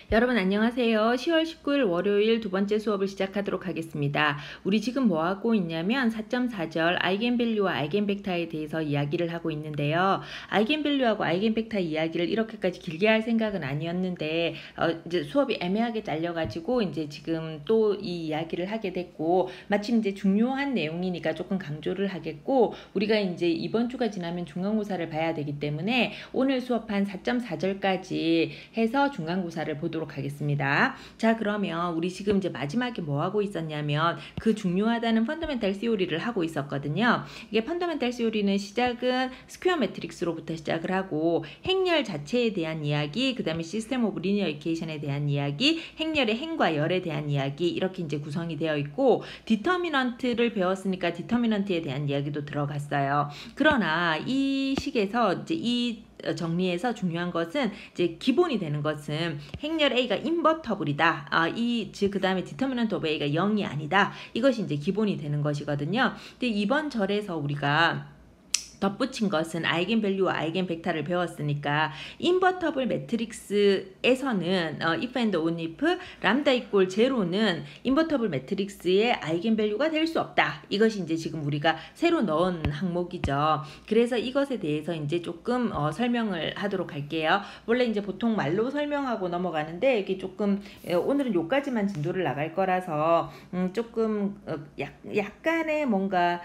여러분 안녕하세요. 10월 19일 월요일 두 번째 수업을 시작하도록 하겠습니다. 우리 지금 뭐 하고 있냐면 4.4절 아이겐밸류와 아이겐벡터에 대해서 이야기를 하고 있는데요. 아이겐밸류하고 아이겐벡터 이야기를 이렇게까지 길게 할 생각은 아니었는데 이제 수업이 애매하게 잘려가지고 이제 지금 또 이 이야기를 하게 됐고, 마침 이제 중요한 내용이니까 조금 강조를 하겠고, 우리가 이제 이번 주가 지나면 중간고사를 봐야 되기 때문에 오늘 수업한 4.4절까지 해서 중간고사를 보도록 하겠습니다. 자, 그러면 우리 지금 이제 마지막에 뭐 하고 있었냐면 그 중요하다는 펀더멘탈 시오리를 하고 있었거든요. 이게 펀더멘탈 시오리는 시작은 스퀘어 매트릭스로부터 시작을 하고 행렬 자체에 대한 이야기, 그 다음에 시스템 오브 리니어 이퀘이션에 대한 이야기, 행렬의 행과 열에 대한 이야기, 이렇게 이제 구성이 되어 있고, 디터미넌트를 배웠으니까 디터미넌트에 대한 이야기도 들어갔어요. 그러나 이 식에서 이제 이 정리해서 중요한 것은 이제 기본이 되는 것은 행렬 A가 인버터블이다. 그 다음에 디터미넌트 오브 A가 0이 아니다. 이것이 이제 기본이 되는 것이거든요. 근데 이번 절에서 우리가 덧붙인 것은 아이겐밸류와 아이겐벡터를 배웠으니까 인버터블 매트릭스에서는 if and only if 람다 이꼴 제로는 인버터블 매트릭스의 아이겐밸류가 될 수 없다. 이것이 이제 지금 우리가 새로 넣은 항목이죠. 그래서 이것에 대해서 이제 조금 설명을 하도록 할게요. 원래 이제 보통 말로 설명하고 넘어가는데 이게 조금 오늘은 요까지만 진도를 나갈 거라서 조금 약간의 뭔가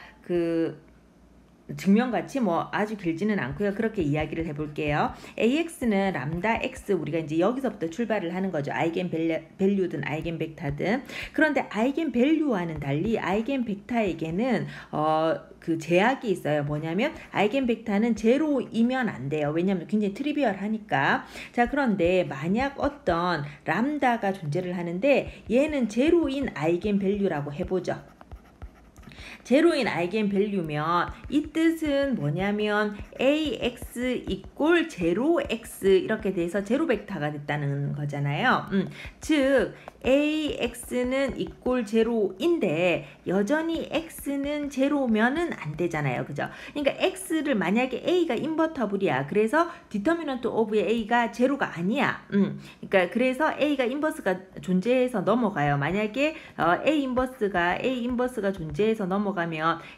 증명같이 뭐 아주 길지는 않고요. 그렇게 이야기를 해볼게요. AX는 람다 X, 우리가 이제 여기서부터 출발을 하는 거죠. 아이겐밸류든 아이겐벡터든. 그런데 아이겐밸류와는 달리 아이겐벡터에게는 그 제약이 있어요. 뭐냐면 아이겐벡터는 제로이면 안 돼요. 왜냐면 굉장히 트리비얼하니까. 자, 그런데 만약 어떤 람다가 존재를 하는데 얘는 제로인 아이겐밸류라고 해보죠. 제로인 아이겐밸류면 이 뜻은 뭐냐면 AX 이꼴 제로 X 이렇게 돼서 제로 벡터가 됐다는 거잖아요. 즉 AX는 이꼴 제로인데 여전히 X는 제로면은 안 되잖아요. 그죠? 그러니까 X를 만약에 A가 인버터블이야. 그래서 디터미넌트 오브 A가 제로가 아니야. 그러니까 그래서 A가 인버스가 존재해서 넘어가요. 만약에 A 인버스가 존재해서 넘어가면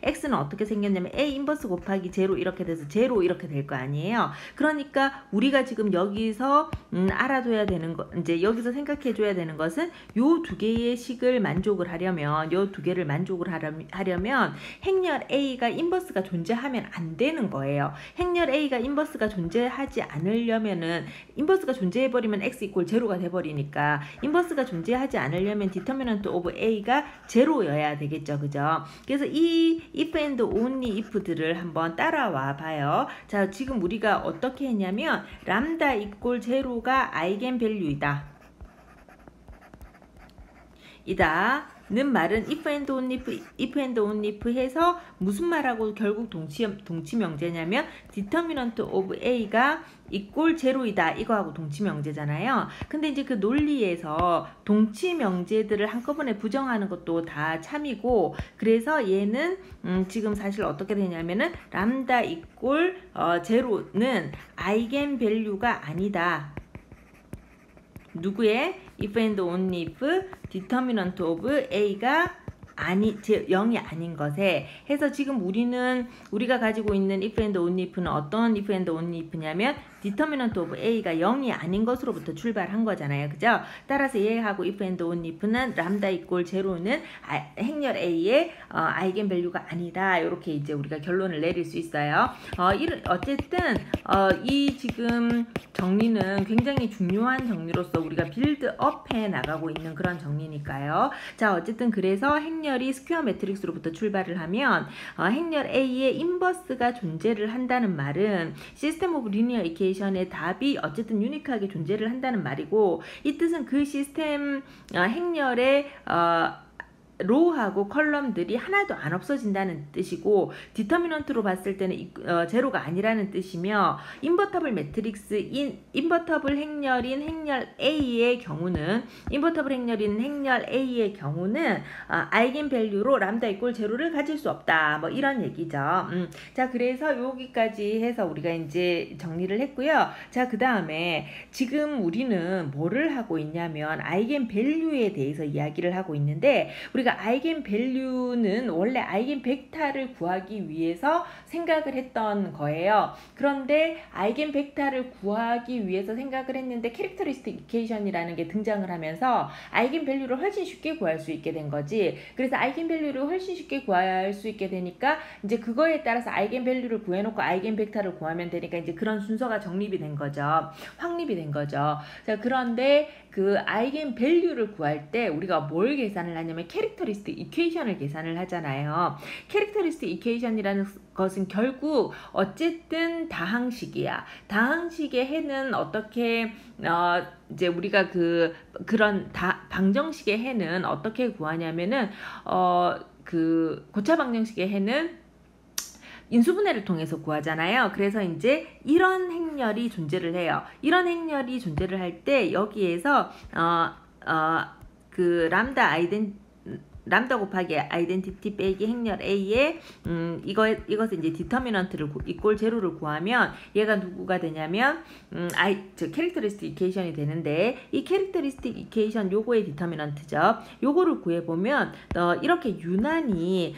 X는 어떻게 생겼냐면 A 인버스 곱하기 제로 이렇게 돼서 제로 이렇게 될 거 아니에요. 그러니까 우리가 지금 여기서 알아둬야 되는 거, 이제 여기서 생각해 줘야 되는 것은 요 두 개의 식을 만족을 하려면, 요 두 개를 만족을 하려면 행렬 A가 인버스가 존재하면 안 되는 거예요. 행렬 A가 인버스가 존재하지 않으려면은, 인버스가 존재해버리면 X 이꼴 제로가 돼버리니까 인버스가 존재하지 않으려면 디터미넌트 오브 A가 제로여야 되겠죠. 그죠? 그래서 이 if and only if들을 한번 따라와 봐요. 자, 지금 우리가 어떻게 했냐면 람다 이꼴 제로가 아이겐밸류이다. 는 말은 if and only if 해서 무슨 말하고 결국 동치 명제냐면 디터미넌트 오브 A가 이꼴 제로이다. 이거하고 동치 명제잖아요. 근데 이제 그 논리에서 동치 명제들을 한꺼번에 부정하는 것도 다 참이고, 그래서 얘는 지금 사실 어떻게 되냐면은 람다 이꼴 제로는 아이겐밸류가 아니다. 누구의? if and only if determinant of A가 0이 아닌 것에 해서 지금 우리가 가지고 있는 if and only if는 어떤 if and only if냐면 determinant of A가 0이 아닌 것으로부터 출발한 거잖아요. 그죠? 따라서 얘하고 if and only if는 람다 이꼴 제로는 행렬 A의 아이겐밸류가 아니다. 이렇게 이제 우리가 결론을 내릴 수 있어요. 어쨌든 이 지금 정리는 굉장히 중요한 정리로서 우리가 빌드업해 나가고 있는 그런 정리니까요. 자, 어쨌든 그래서 행렬이 스퀘어 매트릭스로부터 출발을 하면 행렬 A의 인버스가 존재를 한다는 말은 시스템 오브 리니어 이퀘이션의 답이 어쨌든 유니크하게 존재를 한다는 말이고, 이 뜻은 그 시스템 행렬의 로우하고 컬럼들이 하나도 안 없어진다는 뜻이고, 디터미넌트로 봤을 때는 제로가 아니라는 뜻이며, 인버터블 매트릭스 인버터블 행렬인 행렬 A의 경우는 아이겐 밸류로 람다 이꼴 제로를 가질 수 없다, 뭐 이런 얘기죠. 자, 그래서 여기까지 해서 우리가 이제 정리를 했고요. 자, 그 다음에 지금 우리는 뭐를 하고 있냐면 아이겐 밸류에 대해서 이야기를 하고 있는데, 우리가 아이겐 밸류는 원래 아이겐 벡터를 구하기 위해서 생각을 했던 거예요. 그런데 아이겐 벡터를 구하기 위해서 생각을 했는데 캐릭터리스틱 이퀘이션이라는 게 등장을 하면서 아이겐 밸류를 훨씬 쉽게 구할 수 있게 된 거지. 그래서 아이겐 밸류를 훨씬 쉽게 구할 수 있게 되니까 이제 그거에 따라서 아이겐 밸류를 구해놓고 아이겐 벡터를 구하면 되니까 이제 그런 순서가 정립이 된 거죠. 확립이 된 거죠. 자, 그런데 그 아이겐 밸류를 구할 때 우리가 뭘 계산을 하냐면 캐릭터리스틱 이퀘이션을 계산을 하잖아요. 캐릭터리스틱 이퀘이션이라는 것은 결국 어쨌든 다항식이야. 다항식의 해는 어떻게 이제 우리가 그런 방정식의 해는 어떻게 구하냐면은 그 고차 방정식의 해는 인수분해를 통해서 구하잖아요. 그래서 이제 이런 행렬이 존재를 해요. 이런 행렬이 존재를 할 때 여기에서 그 람다 곱하기 아이덴티티 빼기 행렬 A에 이것을 이제 디터미넌트를 이꼴 제로를 구하면 얘가 누구가 되냐면 캐릭터리스틱 이퀘이션이 되는데, 이 캐릭터리스틱 이퀘이션 요거의 디터미넌트죠. 요거를 구해보면 이렇게 유난히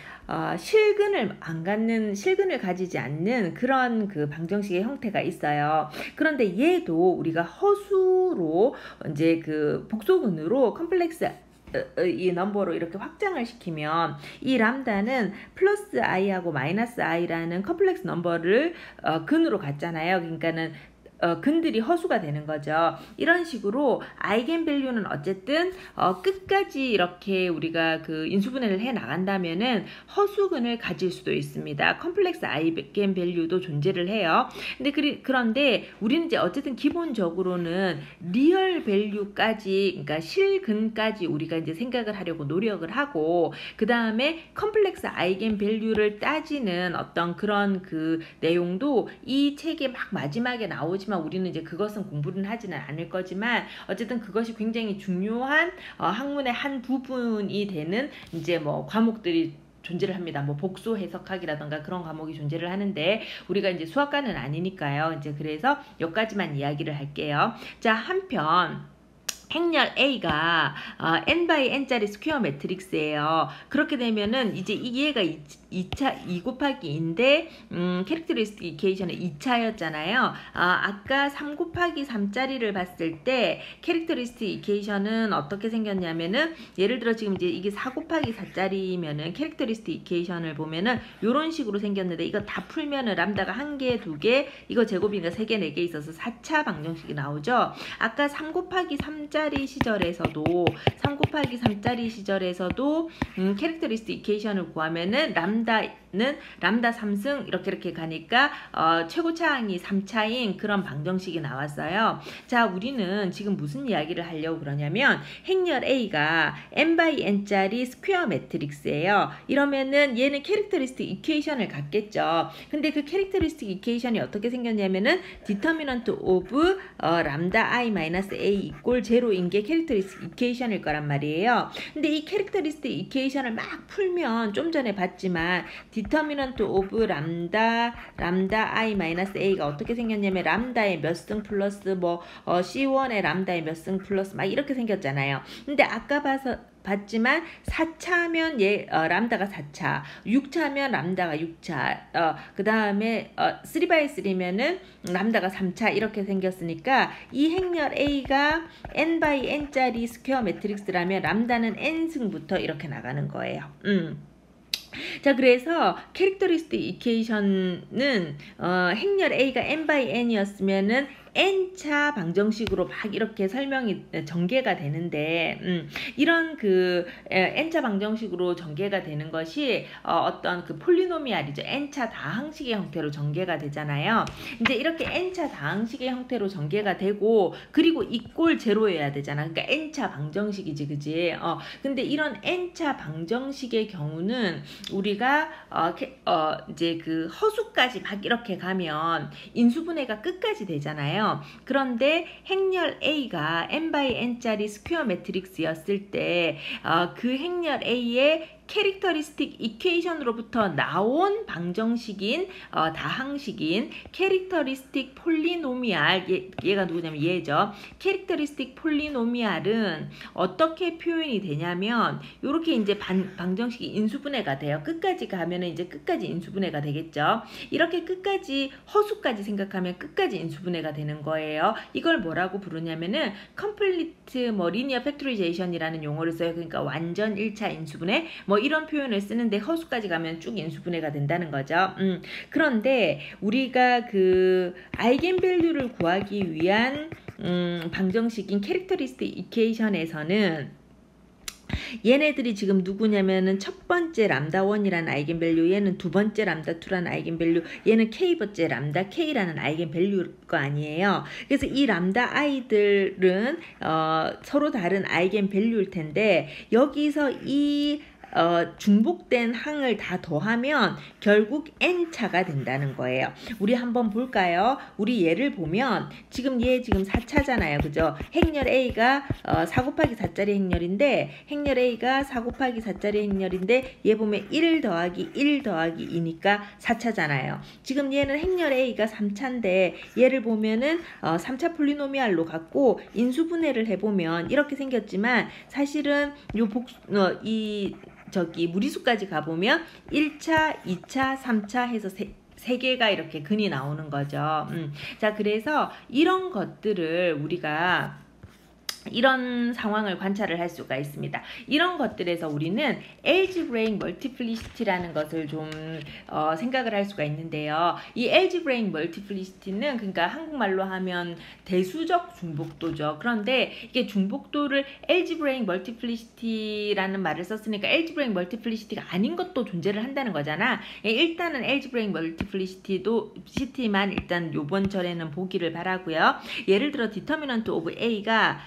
실근을 가지지 않는 그런 그 방정식의 형태가 있어요. 그런데 얘도 우리가 허수로 이제 그 복소근으로 컴플렉스 이 넘버로 이렇게 확장을 시키면 이 람다는 플러스 i하고 마이너스 i라는 컴플렉스 넘버를 근으로 갖잖아요. 그러니까는 근들이 허수가 되는 거죠. 이런 식으로 아이겐 밸류는 어쨌든 끝까지 이렇게 우리가 그 인수분해를 해 나간다면은 허수근을 가질 수도 있습니다. 컴플렉스 아이겐 밸류도 존재를 해요. 근데 그런데 우리는 이제 어쨌든 기본적으로는 리얼 밸류까지, 그러니까 실근까지 우리가 이제 생각을 하려고 노력을 하고, 그 다음에 컴플렉스 아이겐 밸류를 따지는 어떤 그런 그 내용도 이 책의 막 마지막에 나오지. 우리는 이제 그것은 공부는 하지는 않을 거지만 어쨌든 그것이 굉장히 중요한 학문의 한 부분이 되는 이제 뭐 과목들이 존재를 합니다. 뭐 복수 해석학이라던가 그런 과목이 존재를 하는데 우리가 이제 수학과는 아니니까요. 이제 그래서 여기까지만 이야기를 할게요. 자, 한편 행렬 A가 n by n짜리 스퀘어 매트릭스예요. 그렇게 되면은 이제 얘가 2 곱하기 2인데 캐릭터리스틱 이퀘이션은 2차였잖아요. 아까 3 곱하기 3짜리를 봤을 때 캐릭터리스틱 이퀘이션은 어떻게 생겼냐면은, 예를 들어 지금 이제 이게 4 곱하기 4짜리면은 캐릭터리스틱 이퀘이션을 보면은 요런 식으로 생겼는데, 이거 다 풀면은 람다가 1개, 2개, 이거 제곱이니까 3개, 4개 있어서 4차 방정식이 나오죠. 아까 3 곱하기 3짜리 시절에서도 캐릭터리스틱 이퀘이션을 구하면은 람다는 람다 3승 이렇게 가니까 최고차항이 3차인 그런 방정식이 나왔어요. 자, 우리는 지금 무슨 이야기를 하려고 그러냐면 행렬 A가 n by n짜리 스퀘어 매트릭스예요. 이러면은 얘는 캐릭터리스틱 이퀘이션을 갖겠죠. 근데 그 캐릭터리스틱 이퀘이션이 어떻게 생겼냐면은 디터미넌트 오브 람다 i 마이너스 a 이꼴 제로인 게 캐릭터리스틱 이퀘이션일 거란 말이에요. 근데 이 캐릭터리스틱 이퀘이션을 막 풀면 좀 전에 봤지만 디터미넌트 오브 람다 i 마이너스 a가 어떻게 생겼냐면 람다의 몇 승 플러스 뭐 C1의 람다의 몇 승 플러스 막 이렇게 생겼잖아요. 근데 아까 봤지만 4차면 람다가 4차, 6차면 람다가 6차, 그 다음에 3x3면은 람다가 3차 이렇게 생겼으니까 이 행렬 A가 n by n짜리 스퀘어 매트릭스라면 람다는 n승부터 이렇게 나가는 거예요. 자, 그래서 캐릭터리스틱 이퀘이션은 행렬 A가 n by n이었으면은 n차 방정식으로 막 이렇게 설명이 전개가 되는데 이런 그 n차 방정식으로 전개가 되는 것이 어떤 그 폴리노미알이죠. n차 다항식의 형태로 전개가 되잖아요. 이제 이렇게 n차 다항식의 형태로 전개가 되고 그리고 이꼴 제로여야 되잖아. 그러니까 n차 방정식이지, 그지? 근데 이런 n차 방정식의 경우는 우리가 이제 그 허수까지 막 이렇게 가면 인수분해가 끝까지 되잖아요. 그런데 행렬 A가 n by n짜리 스퀘어 매트릭스였을 때 그 행렬 A의 캐릭터리스틱 이퀘이션으로부터 나온 방정식인 다항식인 캐릭터리스틱 폴리노미알, 얘가 누구냐면 얘죠. 캐릭터리스틱 폴리노미알은 어떻게 표현이 되냐면 이렇게 이제 방정식이 인수분해가 돼요. 끝까지 가면은 이제 끝까지 인수분해가 되겠죠. 이렇게 끝까지 허수까지 생각하면 끝까지 인수분해가 되는 거예요. 이걸 뭐라고 부르냐면은 complete linear factorization이라는 용어를 써요. 그러니까 완전 1차 인수분해 뭐 이런 표현을 쓰는데 허수까지 가면 쭉 인수분해가 된다는 거죠. 그런데 우리가 그 아이겐밸류를 구하기 위한 방정식인 캐릭터리스틱 이퀘이션에서는 얘네들이 지금 누구냐면은 첫 번째 람다1이라는 아이겐밸류, 얘는 두 번째 람다2라는 아이겐밸류, 얘는 k번째 람다 k라는 아이겐밸류일 거 아니에요. 그래서 이 람다 i들은 서로 다른 아이겐밸류일 텐데 여기서 이 중복된 항을 다 더하면 결국 n차가 된다는 거예요. 우리 한번 볼까요? 우리 얘를 보면 지금 얘 지금 4차잖아요. 그죠? 행렬 A가 4 곱하기 4짜리 행렬인데 행렬 A가 4 곱하기 4짜리 행렬인데 얘 보면 1 더하기 1 더하기 2니까 4차잖아요. 지금 얘는 행렬 A가 3차인데 얘를 보면은 3차 폴리노미알로 갖고 인수분해를 해보면 이렇게 생겼지만 사실은 저기 무리수까지 가보면 1차, 2차, 3차 해서 세 개가 이렇게 근이 나오는 거죠. 자, 그래서 이런 것들을 우리가 이런 상황을 관찰을 할 수가 있습니다. 이런 것들에서 우리는 algebraic multiplicity라는 것을 좀 생각을 할 수가 있는데요. 이 algebraic multiplicity는 그러니까 한국말로 하면 대수적 중복도죠. 그런데 이게 중복도를 algebraic multiplicity라는 말을 썼으니까 algebraic multiplicity가 아닌 것도 존재를 한다는 거잖아. 일단은 algebraic multiplicity만 일단 요번 절에는 보기를 바라고요. 예를 들어 determinant of A가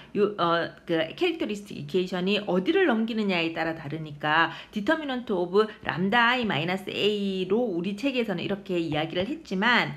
그 캐릭터리스틱 이퀘이션이 어디를 넘기느냐에 따라 다르니까 디터미넌트 오브 람다 i 마이너스 a로 우리 책에서는 이렇게 이야기를 했지만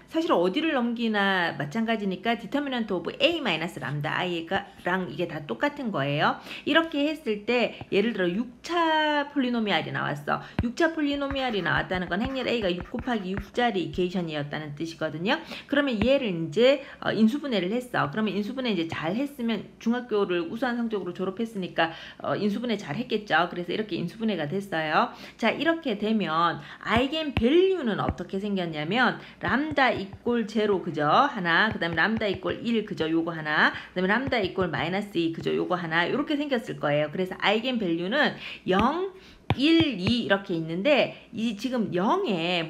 사실 어디를 넘기나 마찬가지니까 디터미넌트 오브 a 마이너스 람다 i랑 이게 다 똑같은 거예요. 이렇게 했을 때 예를 들어 6차 폴리노미알이 나왔어. 6차 폴리노미알이 나왔다는 건 행렬 a가 6 곱하기 6짜리 이퀘이션이었다는 뜻이거든요. 그러면 얘를 이제 인수분해를 했어. 그러면 인수분해 이제 잘 했으면 중학교를 우수한 성적으로 졸업했으니까 인수분해 잘 했겠죠. 그래서 이렇게 인수분해가 됐어요. 자, 이렇게 되면 아이겐밸류는 어떻게 생겼냐면 람다 이꼴 0 그죠? 하나, 그 다음에 람다 이꼴 1 그죠? 요거 하나, 그 다음에 람다 이꼴 마이너스 2 그죠? 요거 하나, 이렇게 생겼을 거예요. 그래서 아이겐밸류는 0, 1, 2 이렇게 있는데 이 지금 0의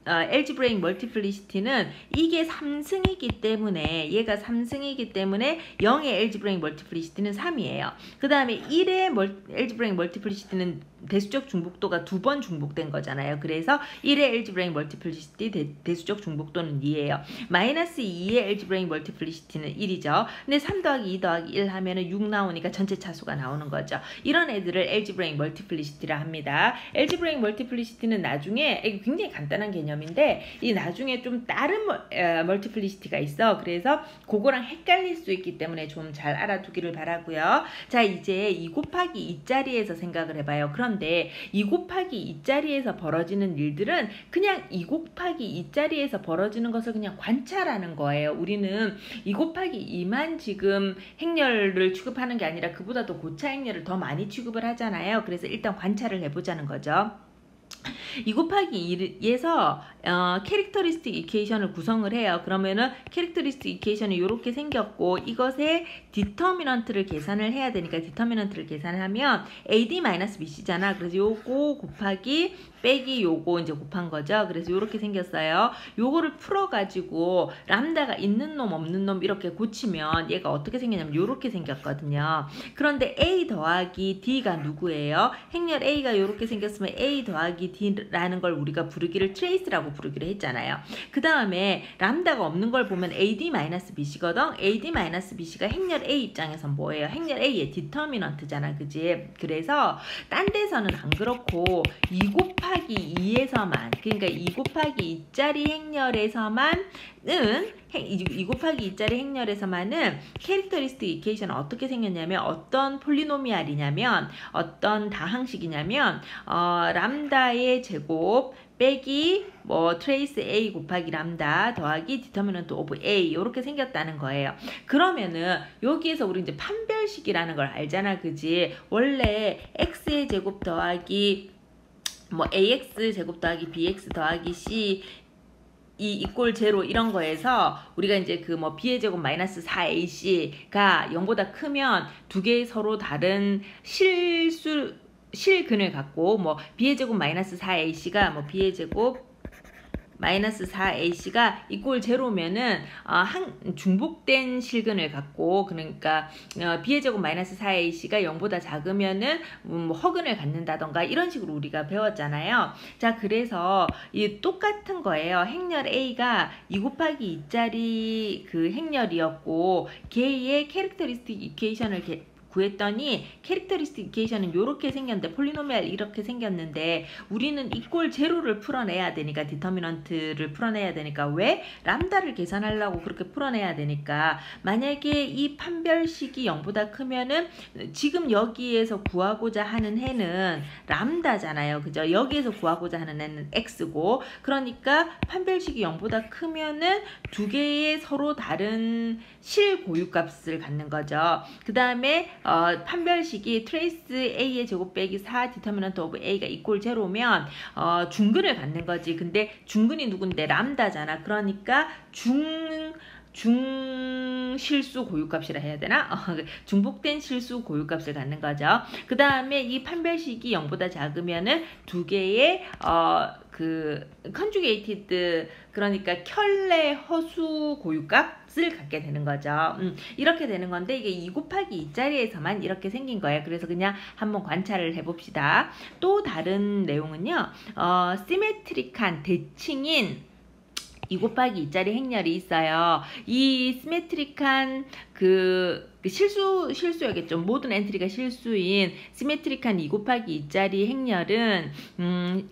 algebraic multiplicity는 이게 3승이기 때문에 얘가 3승이기 때문에 0의 algebraic multiplicity는 3이에요. 그 다음에 1의 algebraic multiplicity는 대수적 중복도가 2번 중복된 거잖아요. 그래서 1의 algebraic multiplicity 대수적 중복도는 2예요. 마이너스 2의 algebraic multiplicity는 1이죠. 근데 3 더하기 2 더하기 1 하면은 6 나오니까 전체 차수가 나오는 거죠. 이런 애들을 algebraic multiplicity라 합니다. algebraic multiplicity는 나중에 이게 굉장히 간단한 개념인데 이 나중에 좀 다른 멀티플리시티가 있어. 그래서 그거랑 헷갈릴 수 있기 때문에 좀 잘 알아두기를 바라고요. 자, 이제 2 곱하기 2자리에서 생각을 해봐요. 그런데 2 곱하기 2자리에서 벌어지는 일들은 그냥 2 곱하기 2자리에서 벌어지는 것을 그냥 관찰하는 거예요. 우리는 2 곱하기 2만 지금 행렬을 취급하는 게 아니라 그보다 더 고차 행렬을 더 많이 취급을 하잖아요. 그래서 일단 관찰을 해보자는 거죠. 2 곱하기 2에서 캐릭터리스틱 이퀘이션을 구성을 해요. 그러면은 캐릭터리스틱 이퀘이션이 이렇게 생겼고 이것의 디터미넌트를 계산을 해야 되니까 디터미넌트를 계산하면 AD-BC잖아. 그래서 요거 곱하기 빼기 요거 이제 곱한 거죠. 그래서 요렇게 생겼어요. 요거를 풀어가지고 람다가 있는 놈 없는 놈 이렇게 고치면 얘가 어떻게 생겼냐면 요렇게 생겼거든요. 그런데 A 더하기 D가 누구예요? 행렬 A가 요렇게 생겼으면 A 더하기 D라는 걸 우리가 부르기를 트레이스라고 부르기로 했잖아요. 그 다음에 람다가 없는 걸 보면 AD-BC거든. AD-BC가 행렬 A 입장에선 뭐예요? 행렬 A의 디터미넌트잖아. 그지? 그래서 딴 데서는 안 그렇고 2 곱하기 2에서만 그러니까 2 곱하기 2짜리 행렬에서만은 2 곱하기 2짜리 행렬에서만은 캐릭터리스틱 이퀘이션은 어떻게 생겼냐면 어떤 폴리노미알이냐면 어떤 다항식이냐면 람다의 제곱 빼기 뭐 트레이스 A 곱하기 람다 더하기 디터미넌트 오브 A 이렇게 생겼다는 거예요. 그러면은 여기에서 우리 이제 판별식이라는 걸 알잖아. 그지? 원래 x의 제곱 더하기 뭐 ax 제곱 더하기 bx 더하기 c 이 이꼴 제로 이런 거에서 우리가 이제 그 뭐 b의 제곱 마이너스 4ac가 0보다 크면 두 개의 서로 다른 실근을 갖고 뭐 b의 제곱 마이너스 4ac가 뭐 b의 제곱 마이너스 4ac가 이꼴 제로면은 중복된 실근을 갖고 그러니까 b의 제곱 마이너스 4ac가 0보다 작으면은 허근을 갖는다던가 이런 식으로 우리가 배웠잖아요. 자, 그래서 이 똑같은 거예요. 행렬 A가 2 곱하기 2짜리 그 행렬이었고 걔의 캐릭터리스틱 이퀘이션을 구했더니 캐릭터리스틱 이퀘이션은 이렇게 생겼는데 폴리노미알 이렇게 생겼는데 우리는 이꼴 제로를 풀어내야 되니까 디터미넌트를 풀어내야 되니까 왜? 람다를 계산하려고 그렇게 풀어내야 되니까 만약에 이 판별식이 0보다 크면은 지금 여기에서 구하고자 하는 해는 람다잖아요. 그죠? 여기에서 구하고자 하는 해는 x고 그러니까 판별식이 0보다 크면은 두 개의 서로 다른 실고유값을 갖는 거죠. 그 다음에 판별식이 트레이스 A의 제곱 빼기 4 디터미넌트 오브 A가 이꼴 제로면 중근을 갖는 거지. 근데 중근이 누군데? 람다잖아. 그러니까 중실수 고유값이라 해야 되나? 중복된 실수 고유값을 갖는 거죠. 그 다음에 이 판별식이 0보다 작으면은 두 개의 그 conjugated 그러니까 켤레 허수 고유값을 갖게 되는 거죠. 이렇게 되는 건데 이게 2 곱하기 2짜리에서만 이렇게 생긴 거예요. 그래서 그냥 한번 관찰을 해봅시다. 또 다른 내용은요. 시메트릭한 대칭인 2 곱하기 2짜리 행렬이 있어요. 이 시메트릭한 그 실수여겠죠. 모든 엔트리가 실수인 시메트릭한 2 곱하기 2짜리 행렬은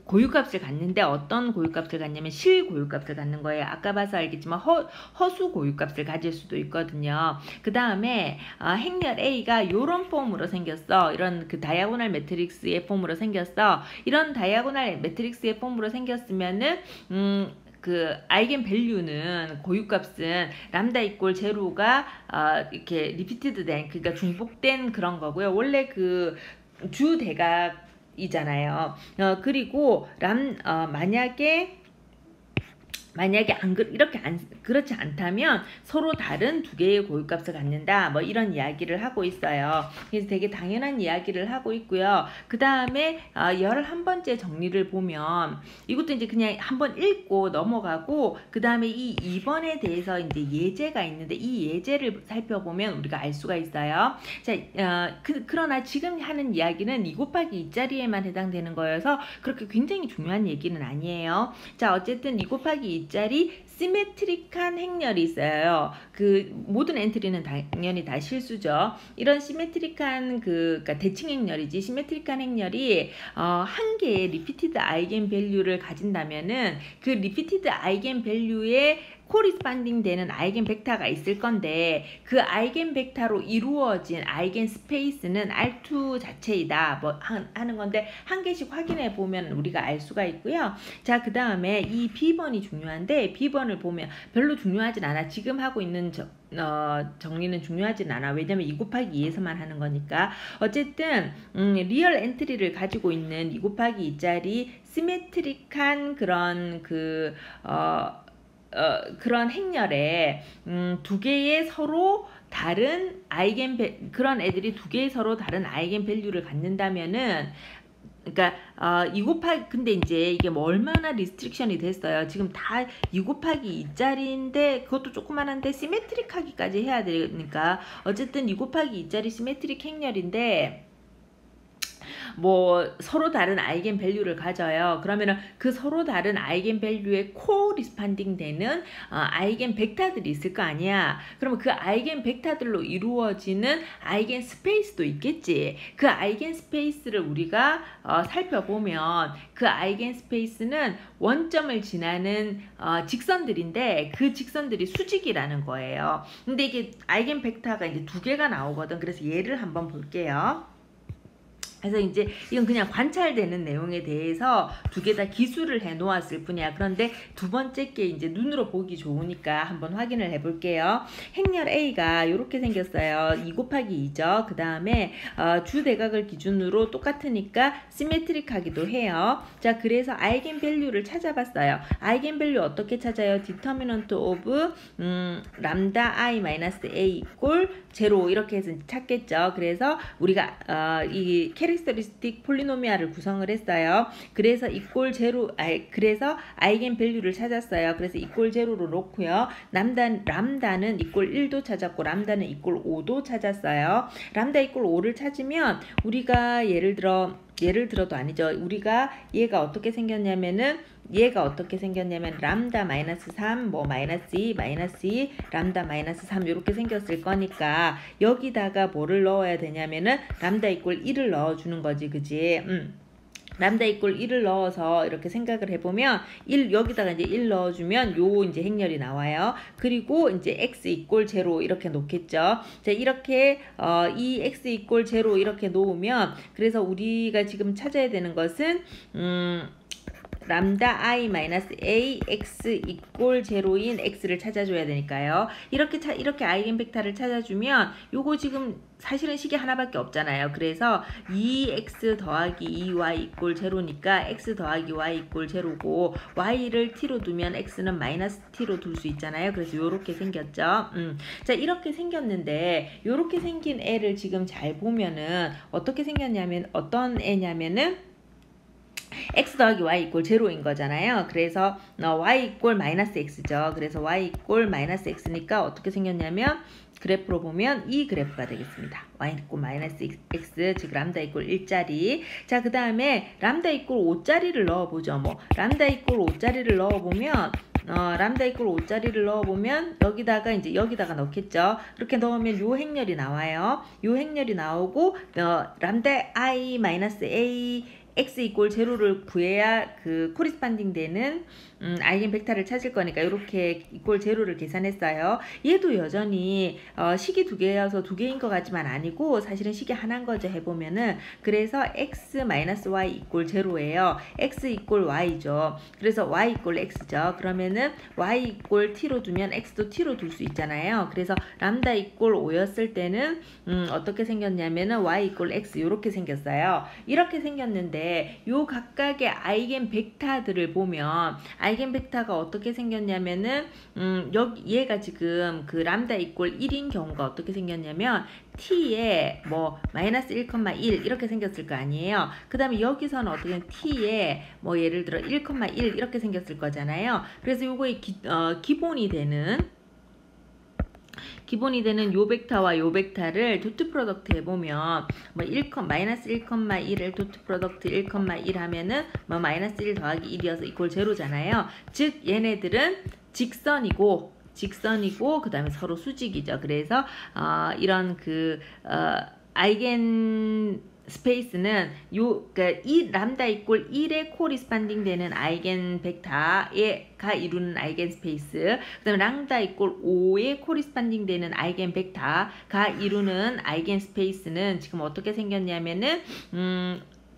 고유값을 갖는데 어떤 고유값을 갖냐면 실고유값을 갖는 거예요. 아까 봐서 알겠지만 허수 고유값을 가질 수도 있거든요. 그 다음에 행렬 A가 이런 폼으로 생겼어. 이런 그 다이아고널 매트릭스의 폼으로 생겼어. 이런 다이아고널 매트릭스의 폼으로 생겼으면은 그 아이겐 밸류는 고유값은 람다 이꼴 제로가 이렇게 리피티드 된 그러니까 중복된 그런 거고요. 원래 그 주 대각이잖아요. 그리고 만약에 그렇지 않다면 서로 다른 두 개의 고유값을 갖는다. 뭐 이런 이야기를 하고 있어요. 그래서 되게 당연한 이야기를 하고 있고요. 그 다음에 11번째 정리를 보면 이것도 이제 그냥 한번 읽고 넘어가고 그 다음에 이 2번에 대해서 이제 예제가 있는데 이 예제를 살펴보면 우리가 알 수가 있어요. 자, 그러나 지금 하는 이야기는 2 곱하기 2짜리에만 해당되는 거여서 그렇게 굉장히 중요한 얘기는 아니에요. 자, 어쨌든 2 곱하기 2짜리 시메트릭한 행렬이 있어요. 그 모든 엔트리는 당연히 다 실수죠. 이런 시메트릭한 그러니까 대칭 행렬이지 시메트릭한 행렬이 한 개의 리피티드 아이겐 밸류를 가진다면은 그 리피티드 아이겐 밸류의 코리스판딩 되는 아이겐 벡터가 있을 건데 그 아이겐 벡터로 이루어진 아이겐 스페이스는 R2 자체이다 뭐 하는 건데 한 개씩 확인해 보면 우리가 알 수가 있고요. 자, 그 다음에 이 B번이 중요한데 B번을 보면 별로 중요하진 않아. 지금 하고 있는 정리는 중요하진 않아. 왜냐면 2 곱하기 2에서만 하는 거니까. 어쨌든 리얼 엔트리를 가지고 있는 2 곱하기 2짜리 시메트릭한 그런 그런 행렬에 두 개의 서로 다른 그런 애들이 두 개의 서로 다른 아이겐 밸류를 갖는다면은, 그러니까 2 곱하기, 근데 이제 이게 뭐 얼마나 리스트릭션이 됐어요. 지금 다 2 곱하기 2짜리인데 그것도 조그만한데 시메트릭하기까지 해야 되니까 어쨌든 2 곱하기 2짜리 시메트릭 행렬인데 뭐 서로 다른 아이겐 밸류를 가져요. 그러면은 그 서로 다른 아이겐 밸류에 코리스판딩 되는 아이겐 벡터들이 있을 거 아니야. 그러면 그 아이겐 벡터들로 이루어지는 아이겐 스페이스도 있겠지. 그 아이겐 스페이스를 우리가 살펴보면 그 아이겐 스페이스는 원점을 지나는 직선들인데 그 직선들이 수직이라는 거예요. 근데 이게 아이겐 벡터가 이제 두 개가 나오거든. 그래서 얘를 한번 볼게요. 그래서 이제 이건 그냥 관찰되는 내용에 대해서 두 개 다 기술을 해 놓았을 뿐이야. 그런데 두 번째 게 이제 눈으로 보기 좋으니까 한번 확인을 해 볼게요. 행렬 A가 이렇게 생겼어요. 2 곱하기 2죠. 그 다음에 주대각을 기준으로 똑같으니까 시메트릭하기도 해요. 자, 그래서 아이겐 밸류를 찾아봤어요. 아이겐 밸류 어떻게 찾아요? 디터미넌트 오브 람다 I 마이너스 A 이꼴 0 이렇게 해서 찾겠죠. 그래서 우리가 이 캐릭터리스틱 폴리노미알을 구성을 했어요. 그래서 이꼴 제로, 그래서 아이겐 밸류를 찾았어요. 그래서 이꼴 제로로 놓고요. 람다는 이꼴 1도 찾았고 람다는 이꼴 5도 찾았어요. 람다 이꼴 5를 찾으면 우리가 예를 들어도 아니죠. 우리가 얘가 어떻게 생겼냐면 람다 마이너스 3, 뭐 마이너스 2, 람다 마이너스 3 이렇게 생겼을 거니까 여기다가 뭐를 넣어야 되냐면은 람다 이꼴 1을 넣어주는 거지, 그지? 람다 이꼴 1을 넣어서 이렇게 생각을 해보면 여기다가 이제 1 넣어주면 요 이제 행렬이 나와요. 그리고 이제 x 이꼴 0 이렇게 놓겠죠. 자, 이렇게 이 x 이꼴 0 이렇게 놓으면 그래서 우리가 지금 찾아야 되는 것은 람다 I 마이너스 A X 이꼴 0인 X를 찾아줘야 되니까요. 이렇게 아이겐 벡터를 찾아주면 요거 지금 사실은 식이 하나밖에 없잖아요. 그래서 2x 더하기 2y 이꼴 0니까 x 더하기 y 이꼴 0고 y를 t로 두면 x는 마이너스 t로 둘 수 있잖아요. 그래서 요렇게 생겼죠. 자, 이렇게 생겼는데 요렇게 생긴 애를 지금 잘 보면은 어떻게 생겼냐면 어떤 애냐면은 x 더하기 y 이꼴 0인 거잖아요. 그래서 y 이꼴 마이너스 x죠. 그래서 y 이꼴 마이너스 x니까 어떻게 생겼냐면 그래프로 보면 이 그래프가 되겠습니다. y 이꼴 마이너스 x, 즉 람다 이꼴 1짜리. 자, 그 다음에 람다 이꼴 5짜리를 넣어보죠. 뭐 람다 이꼴 5짜리를 넣어보면 람다 이꼴 5짜리를 넣어보면 여기다가 넣겠죠. 그렇게 넣으면 요 행렬이 나와요. 요 행렬이 나오고 람다 I 마이너스 A x 이꼴 0를 구해야 그 코리스판딩 되는 아이겐 벡터를 찾을 거니까 이렇게 이꼴 0를 계산했어요. 얘도 여전히 식이 두 개여서 두 개인 것 같지만 아니고 사실은 식이 하나인 거죠. 해보면은 그래서 x 마이너스 y 이꼴 0예요. x 이꼴 y죠. 그래서 y 이꼴 x죠. 그러면은 y 이꼴 t로 두면 x도 t로 둘 수 있잖아요. 그래서 람다 이꼴 5였을 때는 어떻게 생겼냐면은 y 이꼴 x 이렇게 생겼어요. 이렇게 생겼는데 요 각각의 아이겐 벡터들을 보면 아이겐 벡터가 어떻게 생겼냐면은 얘가 지금 그 람다 이꼴 1인 경우가 어떻게 생겼냐면 t에 뭐 마이너스 1,1 이렇게 생겼을 거 아니에요. 그 다음에 여기서는 어떻게 t에 뭐 예를 들어 1,1 이렇게 생겼을 거잖아요. 그래서 요거의 기본이 되는 요 벡터와 요 벡터를 도트 프로덕트 해보면 뭐 마이너스 1,1을 도트 프로덕트 1,1 하면은 뭐 마이너스 1 더하기 1이어서 이꼴 0잖아요. 즉 얘네들은 직선이고 그 다음에 서로 수직이죠. 그래서 이런 아이겐 스페이스는 그러니까 이 람다 이꼴 1에 코리스판딩 되는 아이겐 벡터가 이루는 아이겐 스페이스, 그다음에 람다 이꼴 5에 코리스판딩 되는 아이겐 벡터가 이루는 아이겐 스페이스는 지금 어떻게 생겼냐면은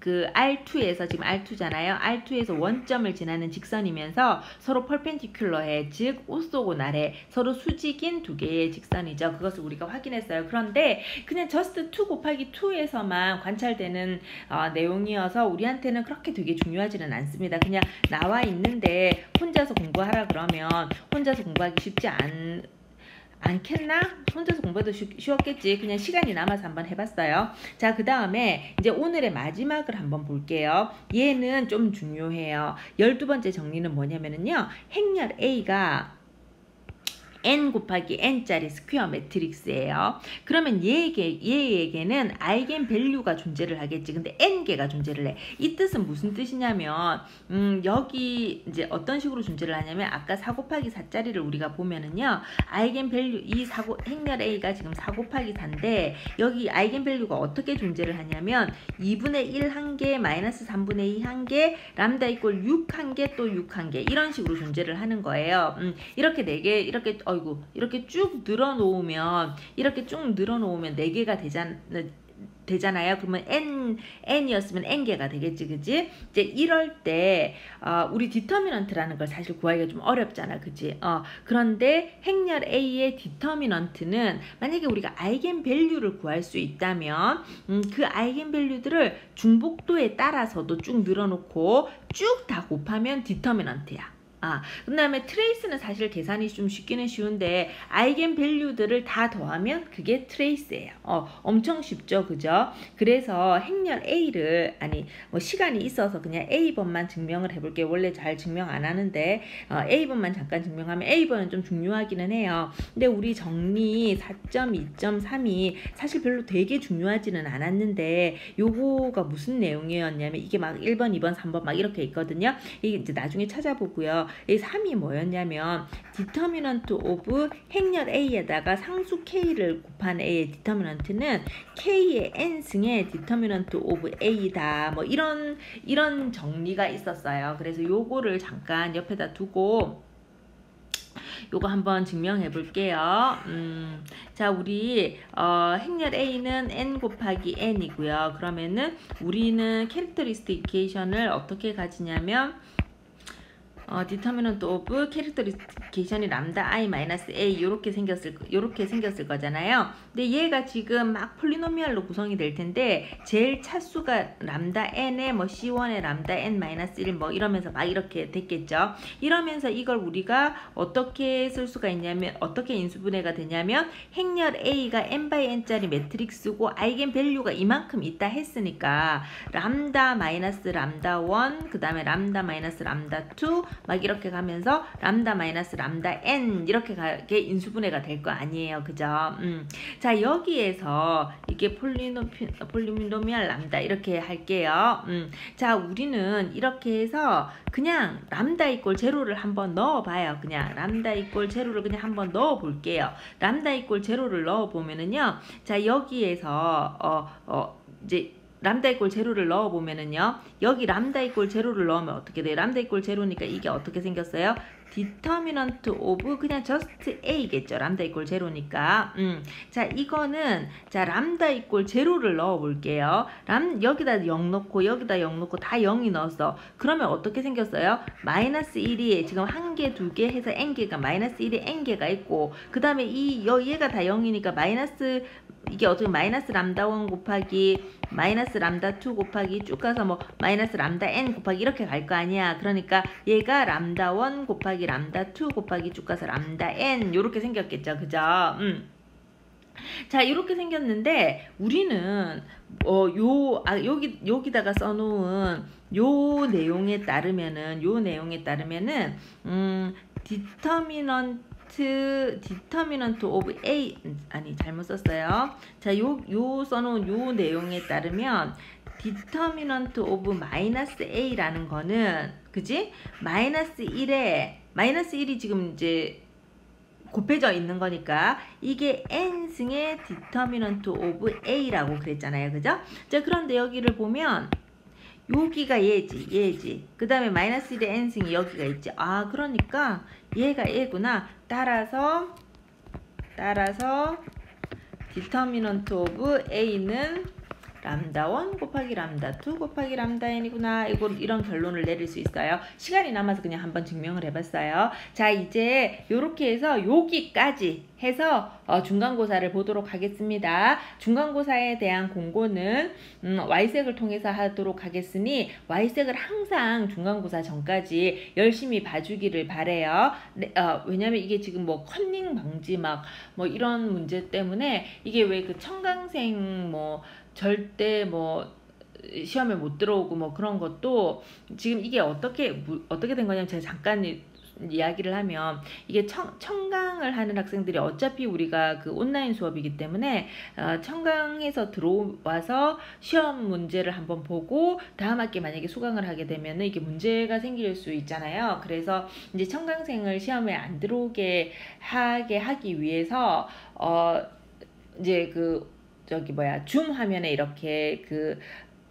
그 R2에서 지금 R2잖아요. R2에서 원점을 지나는 직선이면서 서로 펄펜디큘러해, 즉 오소고날해 서로 수직인 두 개의 직선이죠. 그것을 우리가 확인했어요. 그런데 그냥 just 2 곱하기 2에서만 관찰되는 내용이어서 우리한테는 그렇게 되게 중요하지는 않습니다. 그냥 나와 있는데 혼자서 공부하라 그러면 혼자서 공부하기 쉽지 않겠나? 혼자서 공부해도 쉬웠겠지. 그냥 시간이 남아서 한번 해봤어요. 자, 그 다음에 이제 오늘의 마지막을 한번 볼게요. 얘는 좀 중요해요. 12번째 정리는 뭐냐면요, 행렬 A가 n 곱하기 n짜리 스퀘어 매트릭스예요. 그러면 얘에게는 아이겐 밸류가 존재를 하겠지. 근데 n개가 존재를 해. 이 뜻은 무슨 뜻이냐면 여기 이제 어떤 식으로 존재를 하냐면 아까 4 곱하기 4짜리를 우리가 보면은요, 아이겐 밸류 이 행렬 A가 지금 4 곱하기 4인데 여기 아이겐 밸류가 어떻게 존재를 하냐면 2분의 1 1개, 마이너스 3분의 2 1개, 람다 이꼴 6 1개, 또 6 1개 이런 식으로 존재를 하는 거예요. 이렇게 4개 이렇게 쭉 늘어놓으면 4개가 되잖아요. 그러면 n이었으면 n개가 되겠지, 그지? 이제 이럴 때 우리 디터미넌트라는 걸 사실 구하기가 좀 어렵잖아, 그지? 그런데 행렬 A의 디터미넌트는 만약에 우리가 아이겐 밸류를 구할 수 있다면 그 아이겐 밸류들을 중복도에 따라서도 쭉 늘어놓고 쭉 다 곱하면 디터미넌트야. 그 다음에 트레이스는 사실 계산이 좀 쉽기는 쉬운데 아이겐 밸류들을 다 더하면 그게 트레이스예요. 엄청 쉽죠, 그죠? 그래서 행렬 A를 시간이 있어서 그냥 A번만 증명을 해볼게요. 원래 잘 증명 안 하는데 A번만 잠깐 증명하면 A번은 좀 중요하기는 해요. 근데 우리 정리 4.2.3이 사실 별로 되게 중요하지는 않았는데 요거가 무슨 내용이었냐면 이게 막 1번, 2번, 3번 막 이렇게 있거든요. 이게 이제 나중에 찾아보고요. 이 3이 뭐였냐면 디터미넌트 오브 행렬 A에다가 상수 K를 곱한 A의 디터미넌트는 K의 n승의 디터미넌트 오브 A다. 뭐 이런 정리가 있었어요. 그래서 요거를 잠깐 옆에다 두고 요거 한번 증명해 볼게요. 자, 우리 행렬 A는 n 곱하기 n이고요. 그러면은 우리는 캐릭터리스티케이션을 어떻게 가지냐면 디터미넌트 오브 캐릭터리스티케이션이 람다 i 마이너스 a 요렇게 생겼을 거잖아요. 근데 얘가 지금 막 폴리노미얼로 구성이 될 텐데 제일 차수가 람다 n에 뭐 c1에 람다 n 마이너스 1 뭐 이러면서 막 이렇게 됐겠죠. 이러면서 이걸 우리가 어떻게 쓸 수가 있냐면 어떻게 인수분해가 되냐면 행렬 a가 n by n짜리 매트릭스고 아이겐 밸류가 이만큼 있다 했으니까 람다 마이너스 람다 1 그 다음에 람다 마이너스 람다 2 막 이렇게 가면서 람다 마이너스 람다 n 이렇게 가게 인수분해가 될 거 아니에요, 그죠? 자, 여기에서 이게 폴리노미얼 람다 이렇게 할게요. 자, 우리는 이렇게 해서 그냥 람다 이꼴 제로를 한번 넣어봐요. 그냥 람다 이꼴 제로를 그냥 한번 넣어볼게요. 람다 이꼴 제로를 넣어보면은요, 자, 여기에서 이제 람다 이꼴 제로를 넣어보면은요, 여기 람다 이꼴 제로를 넣으면 어떻게 돼요? 람다 이꼴 제로니까 이게 어떻게 생겼어요? 디터미넌트 오브 그냥 just a겠죠. 람다 이꼴 제로니까. 자, 이거는 자 람다 이꼴 제로를 넣어볼게요. 여기다 0 넣고 여기다 0 넣고 다 0이 넣었어. 그러면 어떻게 생겼어요? 마이너스 1이 지금 1개, 2개 해서 n개가 마이너스 1이 n개가 있고 그 다음에 얘가 다 0이니까 마이너스 이게 어떻게 마이너스 람다 1 곱하기 마이너스 람다 2 곱하기 쭉 가서 뭐 마이너스 람다 n 곱하기 이렇게 갈 거 아니야. 그러니까 얘가 람다 1 곱하기 람다 2 곱하기 쭉 가서 람다 n 요렇게 생겼겠죠. 그죠? 자, 이렇게 생겼는데 우리는 여기다가 써놓은 요 내용에 따르면은 디터미넌트 오브 A 잘못 썼어요. 자, 요 써놓은 요 내용에 따르면 디터미넌트 오브 마이너스 A라는 거는 그지? 마이너스 1이 지금 이제 곱해져 있는 거니까 이게 n승의 determinant of a라고 그랬잖아요. 그죠? 자, 그런데 여기를 보면 여기가 얘지. 그 다음에 마이너스 1의 n승이 여기가 있지. 아, 그러니까 얘가 얘구나. 따라서 determinant of a는 람다 1 곱하기 람다 2 곱하기 람다 n이구나. 이런 결론을 내릴 수 있어요. 시간이 남아서 그냥 한번 증명을 해봤어요. 자, 이제 이렇게 해서 여기까지 해서 중간고사를 보도록 하겠습니다. 중간고사에 대한 공고는 Y색을 통해서 하도록 하겠으니 Y색을 항상 중간고사 전까지 열심히 봐주기를 바래요. 네, 왜냐면 이게 지금 뭐 컨닝 방지 뭐 이런 문제 때문에 이게 왜 그 청강생 뭐 절대 뭐 시험에 못 들어오고 뭐 그런 것도 지금 이게 어떻게 된 거냐면 제가 잠깐 이야기를 하면 이게 청강을 하는 학생들이 어차피 우리가 그 온라인 수업이기 때문에 청강에서 들어와서 시험 문제를 한번 보고 다음 학기에 만약에 수강을 하게 되면은 이게 문제가 생길 수 있잖아요. 그래서 이제 청강생을 시험에 안 들어오게 하기 위해서 이제 줌 화면에 이렇게 그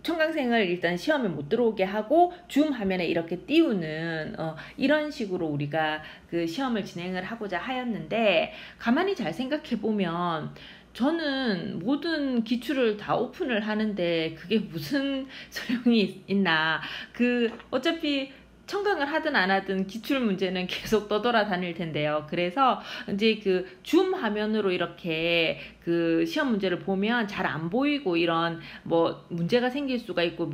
청강생을 일단 시험에 못 들어오게 하고 줌 화면에 이렇게 띄우는 이런 식으로 우리가 그 시험을 진행을 하고자 하였는데, 가만히 잘 생각해 보면 저는 모든 기출을 다 오픈을 하는데 그게 무슨 소용이 있나. 어차피 청강을 하든 안 하든 기출 문제는 계속 떠돌아다닐 텐데요. 그래서 이제 그 줌 화면으로 이렇게 그 시험 문제를 보면 잘 안 보이고 이런 뭐 문제가 생길 수가 있고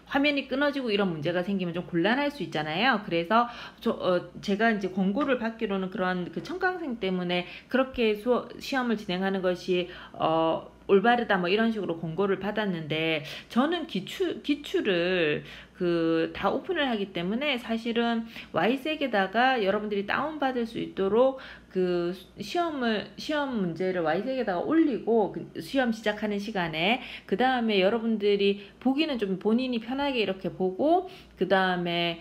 화면이 끊어지고 이런 문제가 생기면 좀 곤란할 수 있잖아요. 그래서 제가 이제 권고를 받기로는 그런 그 청강생 때문에 그렇게 시험을 진행하는 것이 올바르다 뭐 이런 식으로 권고를 받았는데, 저는 기출을 다 오픈을 하기 때문에 사실은 Y색에다가 여러분들이 다운받을 수 있도록 그 시험 문제를 Y색에다가 올리고 시험 시작하는 시간에, 그 다음에 여러분들이 보기는 좀 본인이 편하게 이렇게 보고 그 다음에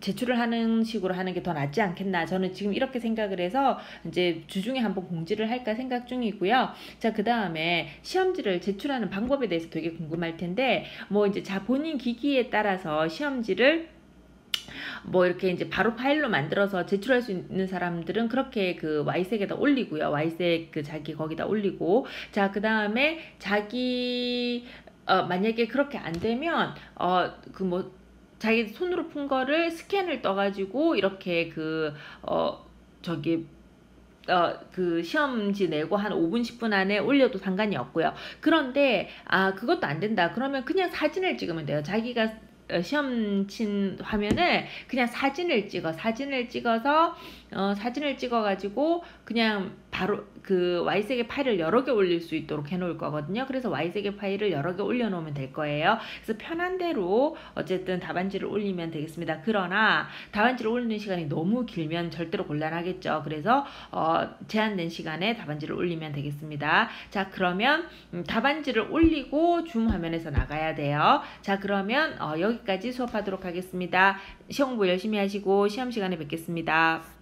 제출을 하는 식으로 하는 게 더 낫지 않겠나. 저는 지금 이렇게 생각을 해서 이제 주중에 한번 공지를 할까 생각 중이고요. 자, 그 다음에 시험지를 제출하는 방법에 대해서 되게 궁금할 텐데, 뭐 이제 본인 기기에 따라서 시험지를 뭐 이렇게 이제 바로 파일로 만들어서 제출할 수 있는 사람들은 그렇게 그 Y색에다 올리고요. Y색 자기 거기다 올리고, 자, 그 다음에 자기 만약에 그렇게 안 되면 자기 손으로 푼 거를 스캔을 떠가지고 이렇게 그 시험지 내고 한 5분 10분 안에 올려도 상관이 없고요. 그런데 그것도 안 된다 그러면 그냥 사진을 찍으면 돼요. 자기가 시험 친 화면을 그냥 사진을 찍어서 사진을 찍어가지고 그냥 바로 그 Y색의 파일을 여러 개 올릴 수 있도록 해놓을 거거든요. 그래서 Y색의 파일을 여러 개 올려놓으면 될 거예요. 그래서 편한 대로 어쨌든 답안지를 올리면 되겠습니다. 그러나 답안지를 올리는 시간이 너무 길면 절대로 곤란하겠죠. 그래서 제한된 시간에 답안지를 올리면 되겠습니다. 자, 그러면 답안지를 올리고 줌 화면에서 나가야 돼요. 자, 그러면 여기까지 수업하도록 하겠습니다. 시험 공부 열심히 하시고 시험 시간에 뵙겠습니다.